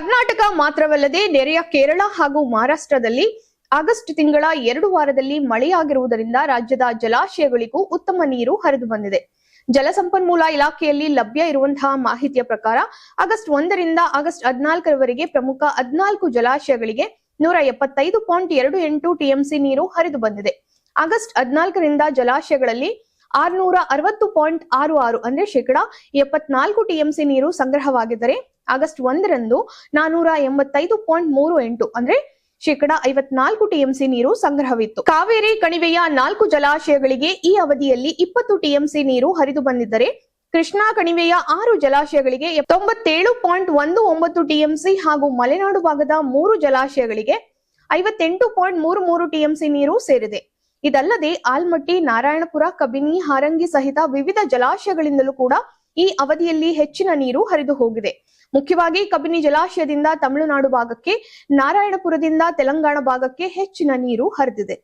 ಕರ್ನಾಟಕ ಮಾತ್ರವಲ್ಲದೆ ನೆರೆಯ ಕೇರಳ ಹಾಗೂ ಮಹಾರಾಷ್ಟ್ರದಲ್ಲಿ ಆಗಸ್ಟ್ ತಿಂಗಳ 2 ವಾರದಲ್ಲಿ ಮಳೆಯಾಗಿರುವುದರಿಂದ ರಾಜ್ಯದ ಜಲಾಶಯಗಳಿಗೂ ಉತ್ತಮ ನೀರು ಹರಿದು ಬಂದಿದೆ. ಜಲಸಂಪನ್ಮೂಲ ಇಲಾಖೆಯಲ್ಲಿ ಲಭ್ಯ ಇರುವಂತಹ ಮಾಹಿತಿಯ ಪ್ರಕಾರ ಆಗಸ್ಟ್ 1ರಿಂದ ಆಗಸ್ಟ್ 14ರವರೆಗೆ ಪ್ರಮುಖ 14 ಜಲಾಶಯಗಳಿಗೆ 175.28 ಟಿಎಂಸಿ ನೀರು ಹರಿದು ಬಂದಿದೆ. ಆಗಸ್ಟ್ 14ರಿಂದ ಜಲಾಶಯಗಳಲ್ಲಿ 660.66 ಅಂದ್ರೆ ಶೇಕಡಾ 74 ಟಿಎಂಸಿ ನೀರು ಸಂಗ್ರಹವಾಗಿದ್ದರೆ ಆಗಸ್ಟ್ 1ರಂದು 485.38 ಅಂದ್ರೆ ಶೇಕಡಾ 54 ಟಿಎಂಸಿ ನೀರು ಸಂಗ್ರಹವಿತ್ತು. ಕಾವೇರಿ ಕಣಿವೆಯ 4 ಜಲಾಶಯಗಳಿಗೆ ಈ ಅವಧಿಯಲ್ಲಿ 20 ಟಿಎಂಸಿ ನೀರು ಹರಿದು ಬಂದಿದ್ದರೆ ಕೃಷ್ಣಾ ಕಣಿವೆಯ 6 ಜಲಾಶಯಗಳಿಗೆ 97.19 ಟಿಎಂಸಿ ಹಾಗೂ ಮಲೆನಾಡು ಭಾಗದ 3 ಜಲಾಶಯಗಳಿಗೆ 58.33 ಟಿಎಂಸಿ ನೀರು ಸೇರಿದೆ. ಇದಲ್ಲದೆ ಆಲ್ಮಟ್ಟಿ, ನಾರಾಯಣಪುರ, ಕಬಿನಿ, ಹಾರಂಗಿ ಸಹಿತ ವಿವಿಧ ಜಲಾಶಯಗಳಿಂದಲೂ ಕೂಡ ಈ ಅವಧಿಯಲ್ಲಿ ಹೆಚ್ಚಿನ ನೀರು ಹರಿದು ಹೋಗಿದೆ. ಮುಖ್ಯವಾಗಿ ಕಬಿನಿ ಜಲಾಶಯದಿಂದ ತಮಿಳುನಾಡು ಭಾಗಕ್ಕೆ, ನಾರಾಯಣಪುರದಿಂದ ತೆಲಂಗಾಣ ಭಾಗಕ್ಕೆ ಹೆಚ್ಚಿನ ನೀರು ಹರಿದಿದೆ.